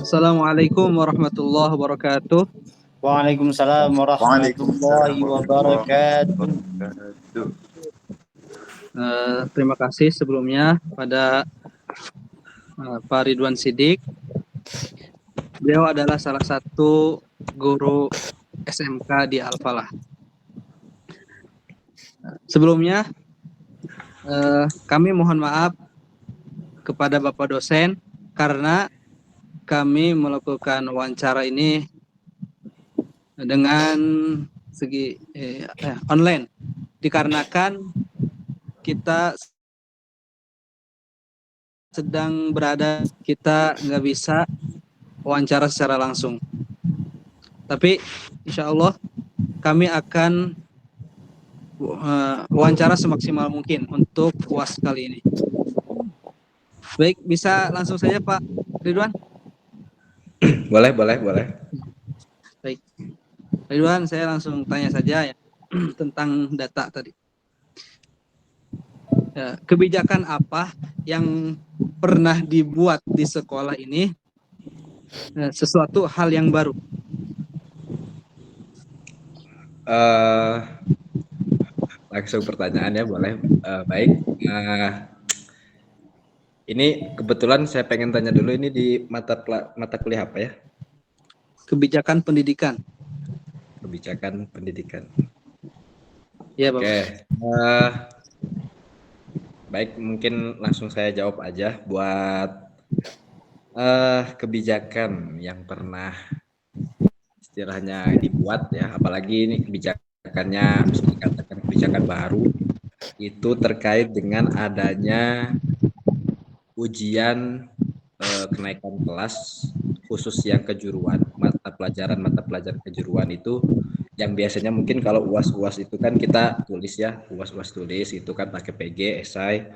Assalamualaikum warahmatullahi wabarakatuh. Waalaikumsalam warahmatullahi wabarakatuh. Terima kasih sebelumnya pada Pak Ridwan Sidik. Beliau adalah salah satu guru SMK di Al-Falah. Sebelumnya kami mohon maaf kepada Bapak dosen karena kami melakukan wawancara ini dengan segi online, dikarenakan kita sedang berada, kita nggak bisa wawancara secara langsung. Tapi insya Allah kami akan wawancara semaksimal mungkin untuk UAS kali ini. Baik, bisa langsung saja Pak Ridwan? Boleh. Baik, Ridwan, saya langsung tanya saja ya tentang data tadi. Kebijakan apa yang pernah dibuat di sekolah ini, sesuatu hal yang baru? Langsung pertanyaannya boleh. Baik. Ini kebetulan saya pengen tanya dulu, ini di mata kuliah apa ya? Kebijakan pendidikan. Kebijakan pendidikan. Ya, Bapak. Oke. Baik, mungkin langsung saya jawab aja buat kebijakan yang pernah istilahnya dibuat ya, apalagi ini kebijakannya bisa dikatakan kebijakan baru, itu terkait dengan adanya ujian kenaikan kelas khusus yang kejuruan, mata pelajaran kejuruan itu yang biasanya mungkin kalau UAS itu kan kita tulis ya, UAS tulis itu kan pakai PG, esai.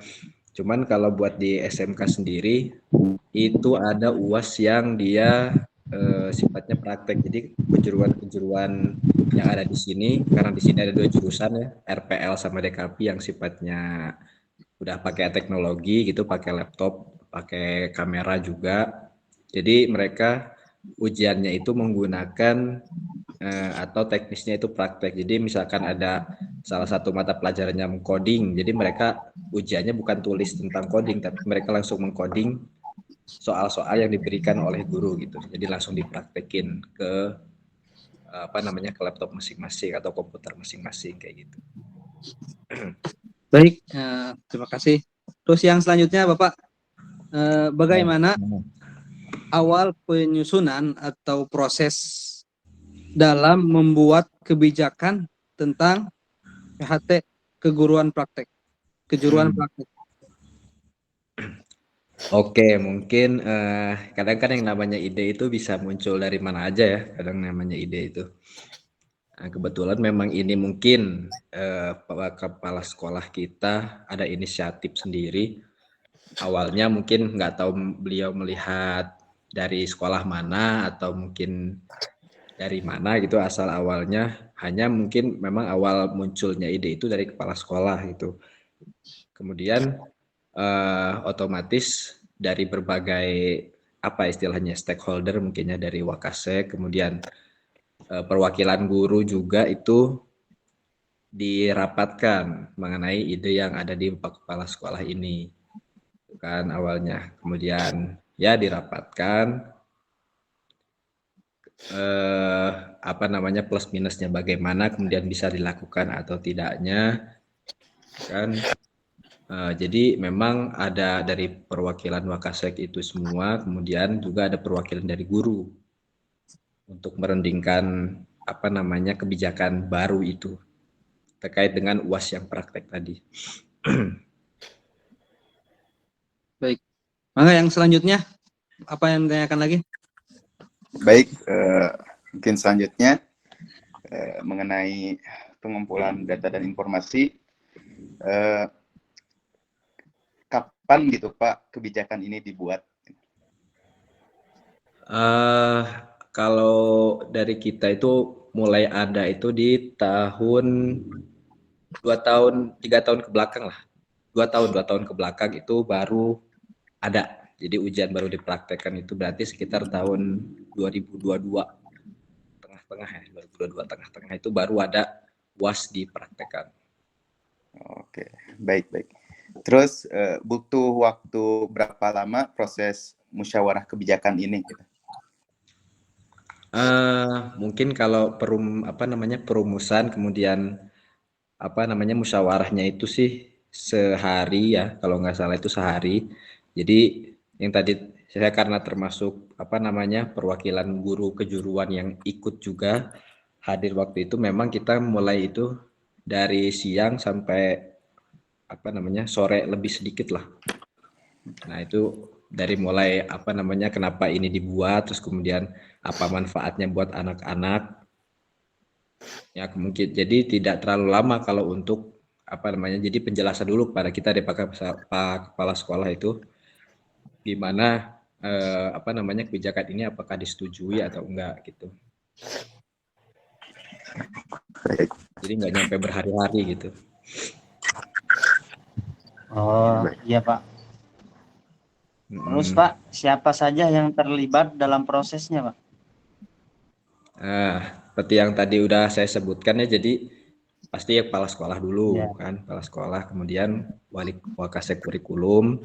Cuman kalau buat di SMK sendiri itu ada UAS yang dia sifatnya praktek. Jadi kejuruan yang ada di sini, karena di sini ada 2 jurusan ya, RPL sama DKP yang sifatnya udah pakai teknologi gitu, pakai laptop, pakai kamera juga. Jadi mereka ujiannya itu menggunakan atau teknisnya itu praktek. Jadi misalkan ada salah satu mata pelajarannya coding, jadi mereka ujiannya bukan tulis tentang coding, tapi mereka langsung mengcoding soal-soal yang diberikan oleh guru gitu. Jadi langsung dipraktekin ke ke laptop masing-masing atau komputer masing-masing kayak gitu. Baik, terima kasih. Terus yang selanjutnya Bapak, bagaimana awal penyusunan atau proses dalam membuat kebijakan tentang PHT kejuruan praktek? Oke, mungkin kadang-kadang yang namanya ide itu bisa muncul dari mana aja ya, kadang namanya ide itu. Nah, kebetulan memang ini mungkin kepala sekolah kita ada inisiatif sendiri. Awalnya mungkin nggak tahu beliau melihat dari sekolah mana atau mungkin dari mana gitu asal awalnya, hanya mungkin memang awal munculnya ide itu dari kepala sekolah gitu. Kemudian otomatis dari berbagai apa istilahnya stakeholder mungkinnya dari Wakasek, kemudian perwakilan guru juga itu dirapatkan mengenai ide yang ada di kepala sekolah ini kan awalnya. Kemudian ya dirapatkan plus minusnya bagaimana kemudian bisa dilakukan atau tidaknya kan. Jadi memang ada dari perwakilan Wakasek itu semua, kemudian juga ada perwakilan dari guru untuk merendingkan kebijakan baru itu terkait dengan UAS yang praktek tadi. Baik, maka yang selanjutnya apa yang ditanyakan lagi? Baik, mungkin selanjutnya mengenai pengumpulan data dan informasi, kapan gitu Pak kebijakan ini dibuat? Kalau dari kita itu mulai ada itu di tahun 3 tahun ke belakang lah. 2 tahun ke belakang itu baru ada Jadi ujian baru dipraktekkan itu berarti sekitar tahun 2022 tengah-tengah ya, 2022 tengah-tengah itu baru ada UAS dipraktekkan. Oke, baik. Terus butuh waktu berapa lama proses musyawarah kebijakan ini? Mungkin kalau perumusan kemudian musyawarahnya itu sih sehari ya, kalau nggak salah itu sehari. Jadi yang tadi saya karena termasuk perwakilan guru kejuruan yang ikut juga hadir waktu itu, memang kita mulai itu dari siang sampai sore lebih sedikit lah. Nah itu dari mulai kenapa ini dibuat, terus kemudian apa manfaatnya buat anak-anak. Ya mungkin jadi tidak terlalu lama kalau untuk jadi penjelasan dulu kepada kita dari Pak Kepala Sekolah itu gimana kebijakan ini apakah disetujui atau enggak gitu. Jadi nggak nyampe berhari-hari gitu. Oh iya Pak. Terus Pak, siapa saja yang terlibat dalam prosesnya Pak? Seperti yang tadi udah saya sebutkan ya, jadi pasti ya kepala sekolah dulu kan, kepala sekolah, kemudian wakasek kurikulum,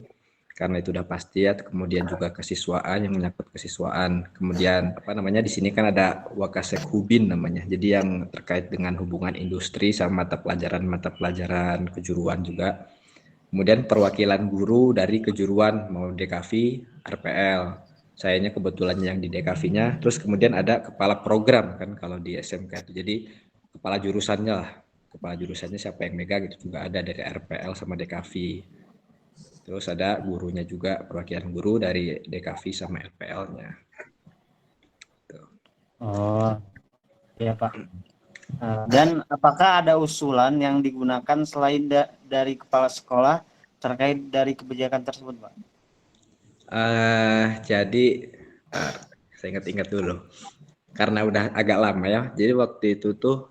karena itu udah pasti ya, kemudian juga kesiswaan yang menyangkut kesiswaan, kemudian di sini kan ada wakasek hubin namanya, jadi yang terkait dengan hubungan industri sama mata pelajaran kejuruan juga, kemudian perwakilan guru dari kejuruan mau DKV, RPL. Sayanya kebetulan yang di DKV-nya, terus kemudian ada kepala program kan kalau di SMK itu, jadi kepala jurusannya lah, kepala jurusannya siapa yang megang itu juga ada dari RPL sama DKV. Terus ada gurunya juga, perwakilan guru dari DKV sama RPL-nya. Oh iya Pak. Dan apakah ada usulan yang digunakan selain dari kepala sekolah terkait dari kebijakan tersebut Pak? Jadi saya ingat-ingat dulu karena udah agak lama ya, jadi waktu itu tuh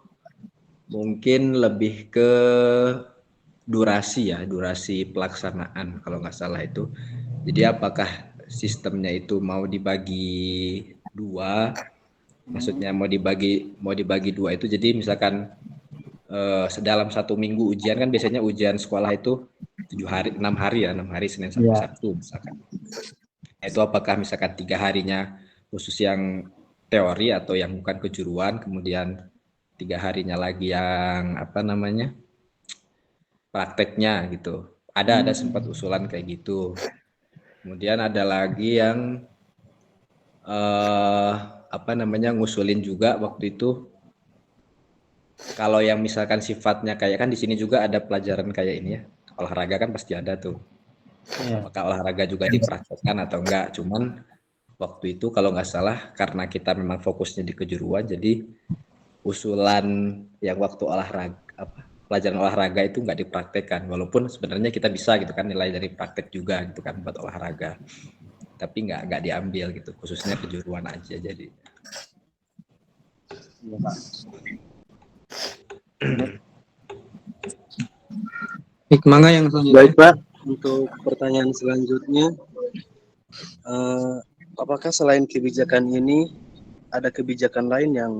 mungkin lebih ke durasi pelaksanaan kalau nggak salah itu. Jadi apakah sistemnya itu mau dibagi dua, maksudnya mau dibagi dua itu, jadi misalkan dalam 1 minggu ujian kan biasanya ujian sekolah itu 6 hari Senin sampai Sabtu misalkan. Itu apakah misalkan 3 harinya khusus yang teori atau yang bukan kejuruan, kemudian 3 harinya lagi yang prakteknya gitu. Ada sempat usulan kayak gitu. Kemudian ada lagi yang ngusulin juga waktu itu, kalau yang misalkan sifatnya kayak kan di sini juga ada pelajaran kayak ini ya, olahraga kan pasti ada tuh. Apakah olahraga juga dipraktekkan atau enggak? Cuman waktu itu kalau nggak salah karena kita memang fokusnya di kejuruan, jadi usulan yang waktu pelajaran olahraga itu nggak dipraktekkan, walaupun sebenarnya kita bisa gitu kan nilai dari praktek juga gitu kan buat olahraga, tapi nggak diambil gitu, khususnya kejuruan aja jadi. Hikmangga yang selanjutnya. Baik Pak, untuk pertanyaan selanjutnya, apakah selain kebijakan ini ada kebijakan lain yang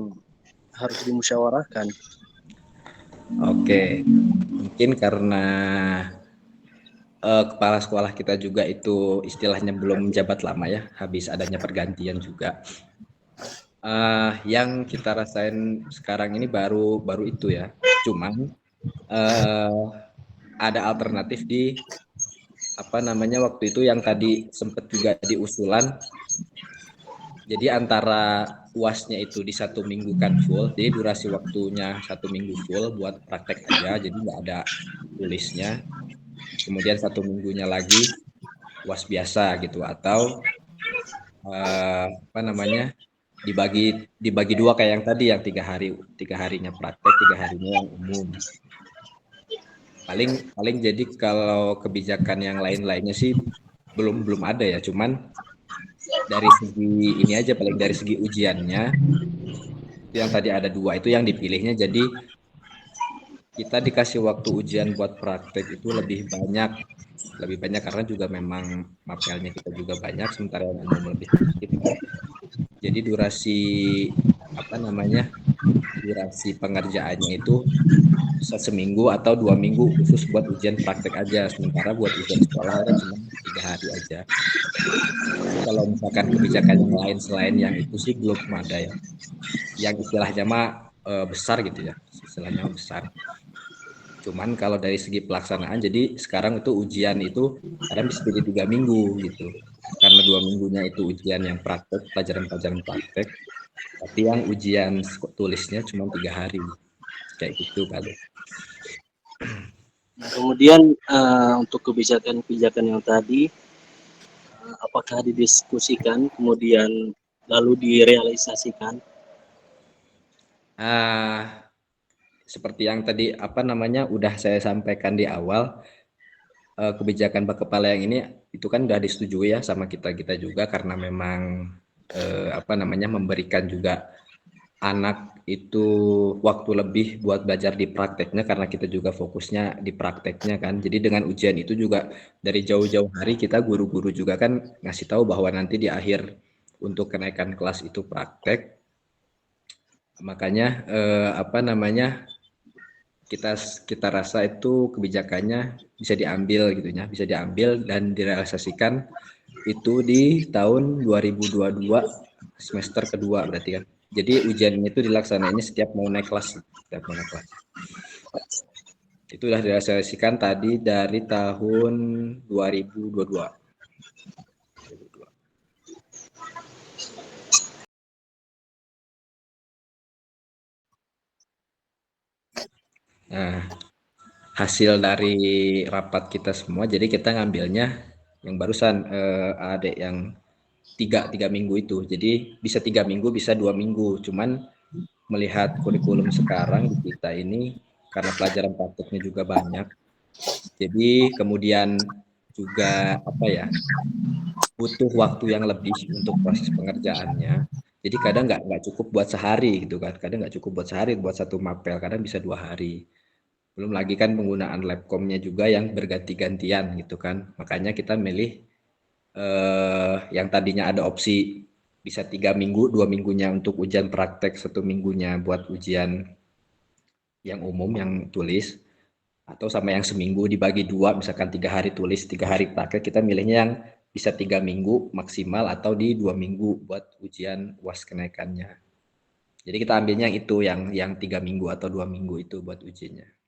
harus dimusyawarahkan? Oke, mungkin karena kepala sekolah kita juga itu istilahnya belum menjabat lama ya, habis adanya pergantian juga. Yang kita rasain sekarang ini baru itu ya, cuman ada alternatif di waktu itu yang tadi sempat juga diusulan. Jadi antara UASnya itu di 1 minggu kan full, jadi durasi waktunya 1 minggu full buat praktek aja, jadi nggak ada tulisnya. Kemudian 1 minggunya lagi UAS biasa gitu, atau dibagi dua kayak yang tadi, yang 3 harinya praktek, 3 harinya yang umum. Paling jadi kalau kebijakan yang lainnya sih belum ada ya, cuman dari segi ini aja, paling dari segi ujiannya yang tadi ada 2 itu yang dipilihnya, jadi kita dikasih waktu ujian buat praktek itu lebih banyak lebih banyak karena juga memang mapelnya kita juga banyak, sementara yang umum lebih sedikit. Jadi durasi pengerjaannya itu bisa seminggu atau 2 minggu khusus buat ujian praktek aja, sementara buat ujian sekolah kan cuma 3 hari aja. Jadi kalau misalkan kebijakan yang lain selain yang itu sih belum ada ya, yang istilahnya mah besar gitu ya, istilahnya besar. Cuman kalau dari segi pelaksanaan, jadi sekarang itu ujian itu kadang bisa jadi 3 minggu gitu, karena 2 minggunya itu ujian yang praktek, pelajaran-pelajaran praktek, tapi yang ujian tulisnya cuma 3 hari, kayak gitu kali. Nah, kemudian untuk kebijakan-kebijakan yang tadi, apakah didiskusikan kemudian lalu direalisasikan? Seperti yang tadi udah saya sampaikan di awal, kebijakan Bapakpala yang ini itu kan udah disetujui ya sama kita juga, karena memang memberikan juga anak itu waktu lebih buat belajar di prakteknya, karena kita juga fokusnya di prakteknya kan. Jadi dengan ujian itu juga dari jauh-jauh hari kita guru-guru juga kan ngasih tahu bahwa nanti di akhir untuk kenaikan kelas itu praktek. Makanya kita rasa itu kebijakannya bisa diambil gitu ya, bisa diambil dan direalisasikan itu di tahun 2022 semester kedua berarti kan. Jadi ujiannya itu dilaksanainnya setiap mau naik kelas. Itu sudah direalisasikan tadi dari tahun 2022. Nah, hasil dari rapat kita semua, jadi kita ngambilnya yang barusan adik yang tiga minggu itu. Jadi bisa 3 minggu, bisa 2 minggu. Cuman melihat kurikulum sekarang di kita ini, karena pelajaran prakteknya juga banyak, jadi kemudian juga butuh waktu yang lebih untuk proses pengerjaannya. Jadi kadang nggak cukup buat sehari gitu kan, kadang nggak cukup buat sehari buat satu mapel, kadang bisa 2 hari. Belum lagi kan penggunaan labcomnya juga yang berganti-gantian gitu kan. Makanya kita milih yang tadinya ada opsi bisa 3 minggu, 2 minggunya untuk ujian praktek, 1 minggunya buat ujian yang umum yang tulis, atau sama yang seminggu dibagi 2, misalkan 3 hari tulis, 3 hari praktek. Kita milihnya yang bisa 3 minggu maksimal atau di 2 minggu buat ujian UAS kenaikannya. Jadi kita ambilnya yang itu, yang 3 minggu atau 2 minggu itu buat ujiannya.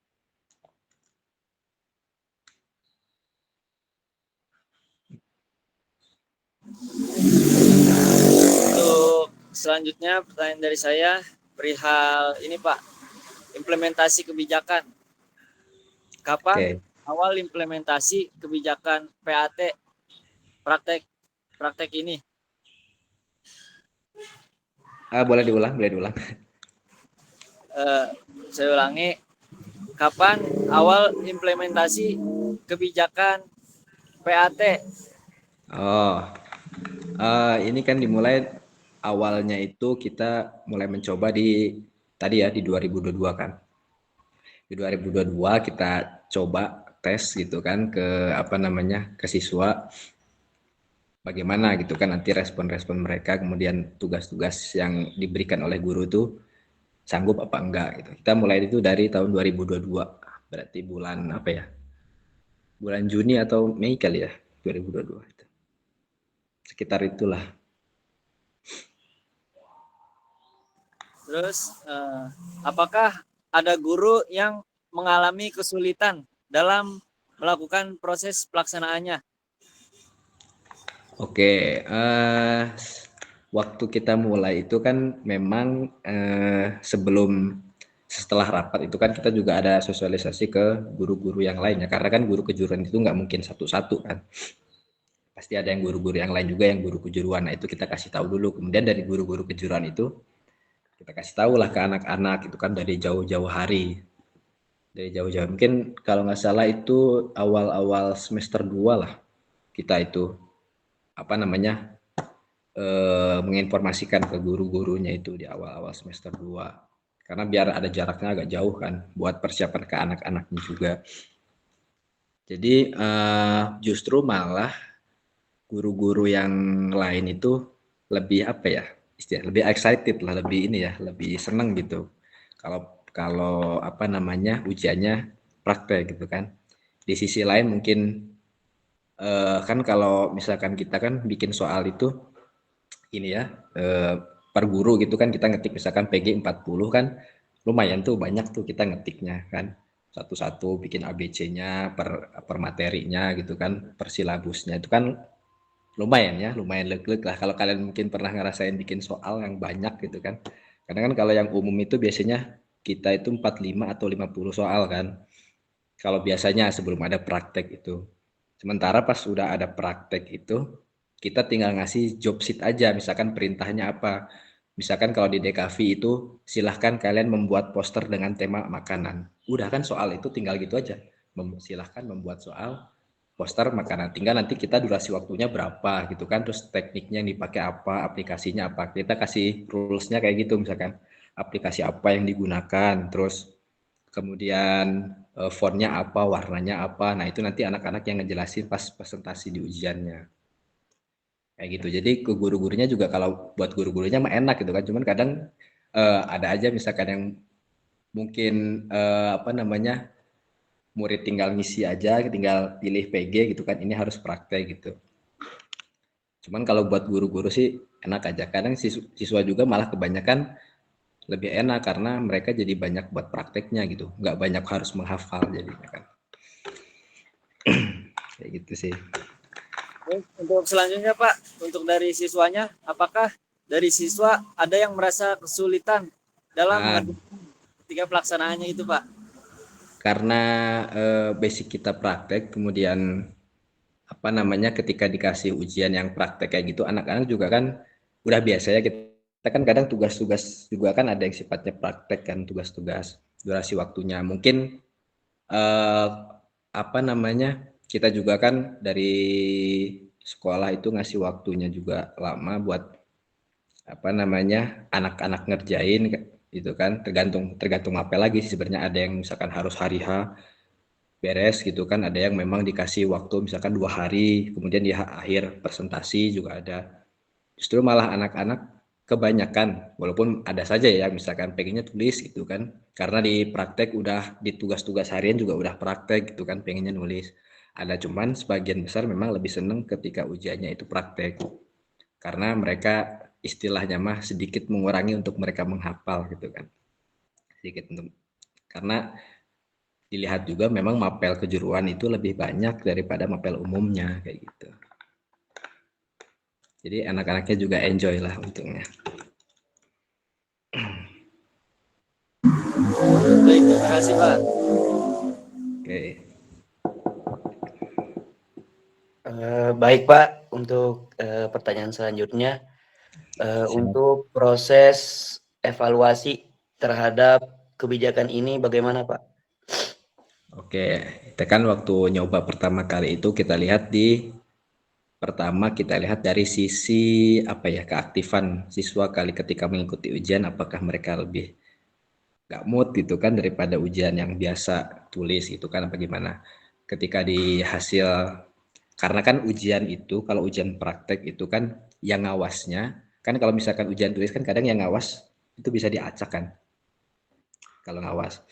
Untuk selanjutnya pertanyaan dari saya perihal ini Pak, implementasi kebijakan. Kapan awal implementasi kebijakan PAT praktek ini? Boleh diulang. Saya ulangi, kapan awal implementasi kebijakan PAT? Ini kan dimulai awalnya itu kita mulai mencoba di 2022 kan. Di 2022 kita coba tes gitu kan ke siswa, bagaimana gitu kan nanti respon-respon mereka, kemudian tugas-tugas yang diberikan oleh guru itu sanggup apa enggak gitu. Kita mulai itu dari tahun 2022, berarti bulan bulan Juni atau Mei kali ya, 2022 itu. Sekitar itulah. Terus apakah ada guru yang mengalami kesulitan dalam melakukan proses pelaksanaannya? Oke, waktu kita mulai itu kan memang setelah rapat itu kan kita juga ada sosialisasi ke guru-guru yang lainnya, karena kan guru kejuruan itu nggak mungkin satu-satu kan, pasti ada yang guru-guru yang lain juga yang guru kejuruan. Nah itu kita kasih tahu dulu, kemudian dari guru-guru kejuruan itu kita kasih tahu lah ke anak-anak itu kan dari jauh-jauh hari, mungkin kalau nggak salah itu awal-awal semester 2 lah kita itu menginformasikan ke guru-gurunya itu di awal-awal semester 2, karena biar ada jaraknya agak jauh kan buat persiapan ke anak-anaknya juga. Jadi justru malah guru-guru yang lain itu lebih apa ya, lebih excited lah, lebih ini ya, lebih seneng gitu. Kalau apa namanya ujiannya praktek gitu kan. Di sisi lain mungkin kan kalau misalkan kita kan bikin soal itu ini ya, per guru gitu kan kita ngetik misalkan PG 40 kan lumayan tuh banyak tuh kita ngetiknya kan. Satu-satu bikin ABC-nya per materinya gitu kan, per silabusnya itu kan lumayan ya, lumayan leg-leg lah. Kalau kalian mungkin pernah ngerasain bikin soal yang banyak gitu kan. Karena kan kalau yang umum itu biasanya kita itu 45 atau 50 soal kan. Kalau biasanya sebelum ada praktek itu. Sementara pas sudah ada praktek itu, kita tinggal ngasih job sheet aja, misalkan perintahnya apa. Misalkan kalau di DKV itu, silahkan kalian membuat poster dengan tema makanan. Udah kan soal itu tinggal gitu aja. Silahkan membuat soal poster makanan. Tinggal nanti kita durasi waktunya berapa gitu kan, terus tekniknya yang dipakai apa, aplikasinya apa. Kita kasih rules-nya kayak gitu misalkan. Aplikasi apa yang digunakan, terus kemudian fontnya apa, warnanya apa. Nah itu nanti anak-anak yang ngejelasin pas presentasi di ujiannya. Kayak gitu. Jadi ke guru-gurunya juga kalau buat guru-gurunya mah enak gitu kan. Cuman kadang ada aja misalkan yang mungkin apa namanya murid tinggal ngisi aja, tinggal pilih PG gitu kan. Ini harus praktek gitu. Cuman kalau buat guru-guru sih enak aja. Kadang siswa juga malah kebanyakan lebih enak karena mereka jadi banyak buat prakteknya gitu, nggak banyak harus menghafal jadinya kan. Kayak gitu sih. Untuk selanjutnya Pak, untuk dari siswanya, apakah dari siswa ada yang merasa kesulitan dalam mengerjakan ketika pelaksanaannya itu Pak? Karena basic kita praktek, kemudian apa namanya ketika dikasih ujian yang praktek kayak gitu, anak-anak juga kan udah biasa ya kita kan kadang tugas-tugas juga kan ada yang sifatnya praktek kan, tugas-tugas durasi waktunya mungkin apa namanya kita juga kan dari sekolah itu ngasih waktunya juga lama buat apa namanya anak-anak ngerjain gitu kan, tergantung apel lagi sih sebenarnya. Ada yang misalkan harus hari H beres gitu kan, ada yang memang dikasih waktu misalkan 2 hari, kemudian di akhir presentasi juga ada. Justru malah anak-anak kebanyakan, walaupun ada saja ya misalkan pengennya tulis gitu kan, karena di praktek udah di tugas-tugas harian juga udah praktek gitu kan, pengennya nulis. Ada, cuman sebagian besar memang lebih seneng ketika ujiannya itu praktek, karena mereka istilahnya mah sedikit mengurangi untuk mereka menghafal gitu kan, sedikit untuk, karena dilihat juga memang mapel kejuruan itu lebih banyak daripada mapel umumnya kayak gitu. Jadi anak-anaknya juga enjoy lah untungnya. Baik, terima kasih Pak. Oke. Baik Pak, untuk pertanyaan selanjutnya, untuk proses evaluasi terhadap kebijakan ini bagaimana Pak? Oke, kita kan waktu nyoba pertama kali itu kita lihat dari sisi apa ya, keaktifan siswa kali ketika mengikuti ujian, apakah mereka lebih nggak mood gitu kan daripada ujian yang biasa tulis gitu kan, apa gimana. Ketika di hasil, karena kan ujian itu kalau ujian praktek itu kan yang ngawasnya kan, kalau misalkan ujian tulis kan kadang yang ngawas itu bisa diacak kan kalau ngawas.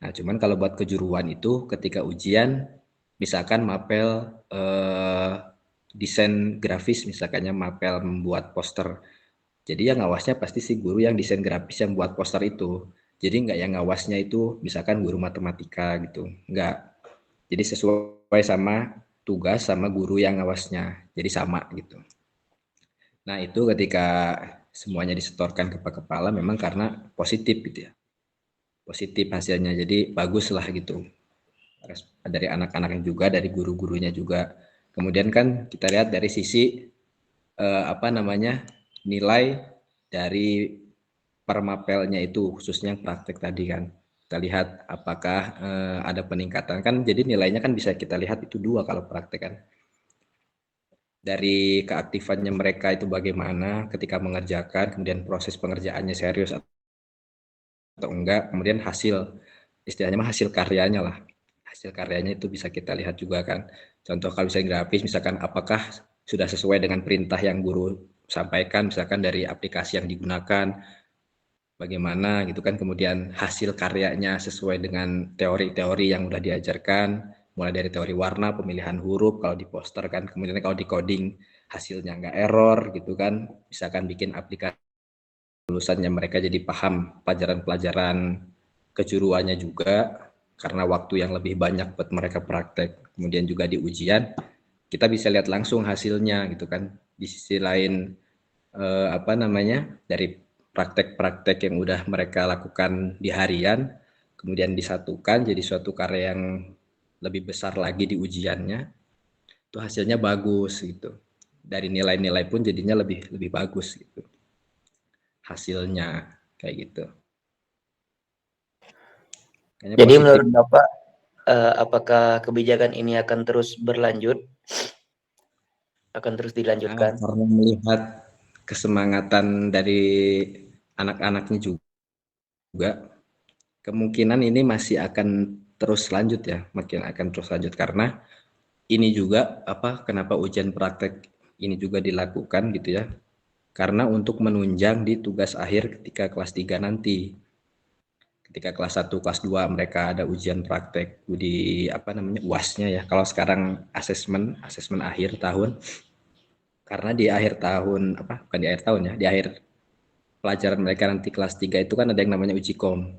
Nah cuman kalau buat kejuruan itu ketika ujian misalkan mapel desain grafis, misalkannya mapel membuat poster, jadi yang ngawasnya pasti si guru yang desain grafis yang buat poster itu. Jadi nggak yang ngawasnya itu misalkan guru matematika gitu, nggak. Jadi sesuai sama tugas sama guru yang ngawasnya, jadi sama gitu. Nah itu ketika semuanya disetorkan ke kepala memang karena positif gitu ya, positif hasilnya, jadi bagus lah gitu dari anak-anaknya juga, dari guru-gurunya juga. Kemudian kan kita lihat dari sisi apa namanya nilai dari permapelnya itu, khususnya praktek tadi kan. Kita lihat apakah ada peningkatan kan, jadi nilainya kan bisa kita lihat itu 2 kalau praktek kan. Dari keaktifannya mereka itu bagaimana ketika mengerjakan, kemudian proses pengerjaannya serius atau enggak, kemudian hasil, istilahnya mah hasil karyanya lah. hasil karyanya itu bisa kita lihat juga kan. Contoh kalau desain grafis misalkan apakah sudah sesuai dengan perintah yang guru sampaikan, misalkan dari aplikasi yang digunakan, bagaimana gitu kan, kemudian hasil karyanya sesuai dengan teori-teori yang udah diajarkan, mulai dari teori warna, pemilihan huruf kalau di poster kan, kemudian kalau di coding hasilnya nggak error gitu kan, misalkan bikin aplikasi lulusannya mereka jadi paham pelajaran-pelajaran kejuruannya juga, karena waktu yang lebih banyak buat mereka praktek, kemudian juga di ujian kita bisa lihat langsung hasilnya gitu kan. Di sisi lain dari praktek-praktek yang udah mereka lakukan di harian kemudian disatukan jadi suatu karya yang lebih besar lagi di ujiannya, itu hasilnya bagus gitu. Dari nilai-nilai pun jadinya lebih bagus gitu hasilnya, kayak gitu. Kayaknya Jadi positif. menurut Bapak, apakah kebijakan ini akan terus berlanjut? Akan terus dilanjutkan? Karena melihat kesemangatan dari anak-anaknya juga, kemungkinan ini masih akan terus lanjut ya, makin akan terus lanjut, karena ini juga kenapa ujian praktek ini juga dilakukan gitu ya, karena untuk menunjang di tugas akhir ketika kelas 3 nanti. Ketika kelas 1, kelas 2 mereka ada ujian praktek di UAS-nya ya. Kalau sekarang asesmen akhir tahun. Karena di akhir tahun bukan di akhir tahun ya, di akhir pelajaran mereka nanti kelas 3 itu kan ada yang namanya uji kom.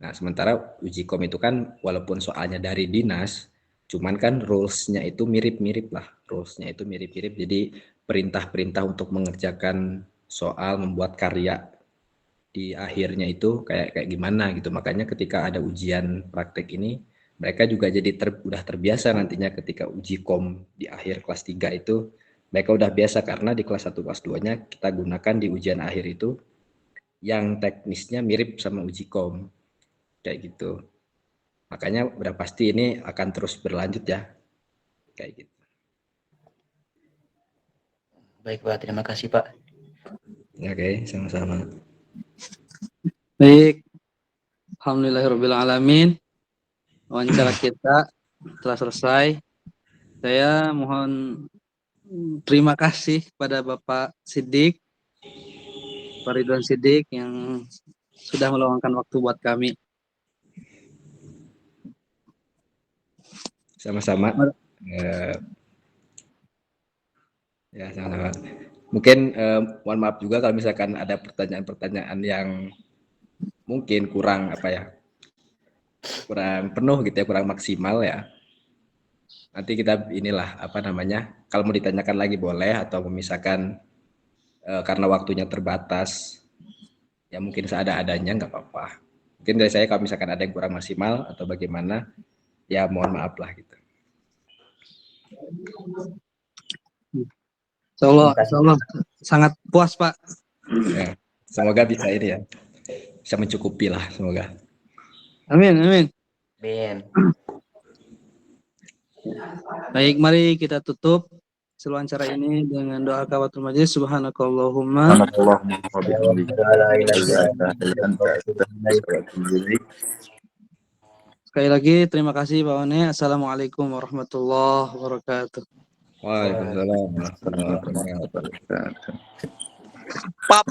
Nah, sementara uji kom itu kan walaupun soalnya dari dinas, cuman kan rules-nya itu mirip-mirip lah. Rules-nya itu mirip-mirip. Jadi perintah-perintah untuk mengerjakan soal, membuat karya di akhirnya itu kayak gimana gitu. Makanya ketika ada ujian praktek ini, mereka juga jadi udah terbiasa nantinya ketika uji kom di akhir kelas 3 itu, mereka udah biasa karena di kelas 1, kelas 2-nya kita gunakan di ujian akhir itu yang teknisnya mirip sama uji kom. Kayak gitu. Makanya udah pasti ini akan terus berlanjut ya. Kayak gitu. Baik Pak, terima kasih Pak. Oke, sama-sama. Baik, alhamdulillahirrahmanirrahim. Wawancara kita telah selesai. Saya mohon terima kasih kepada Bapak Siddiq, Pak Ridwan Siddiq yang sudah meluangkan waktu buat kami. Sama-sama. Ya, sama-sama. Mungkin mohon maaf juga kalau misalkan ada pertanyaan-pertanyaan yang mungkin kurang kurang penuh gitu ya, kurang maksimal ya. Nanti kita kalau mau ditanyakan lagi boleh, atau misalkan karena waktunya terbatas ya mungkin seada-adanya nggak apa-apa. Mungkin dari saya kalau misalkan ada yang kurang maksimal atau bagaimana ya mohon maaf lah gitu. Insyaallah sangat puas Pak. Ya, semoga bisa ini ya, bisa mencukupi lah semoga. Amin. Amin. Baik, mari kita tutup wawancara ini dengan doa kafatul majlis. Subhanakallahumma. Sekali lagi terima kasih Pak One. Assalamualaikum warahmatullahi wabarakatuh. Waalaikumsalam warahmatullahi wabarakatuh. Pap.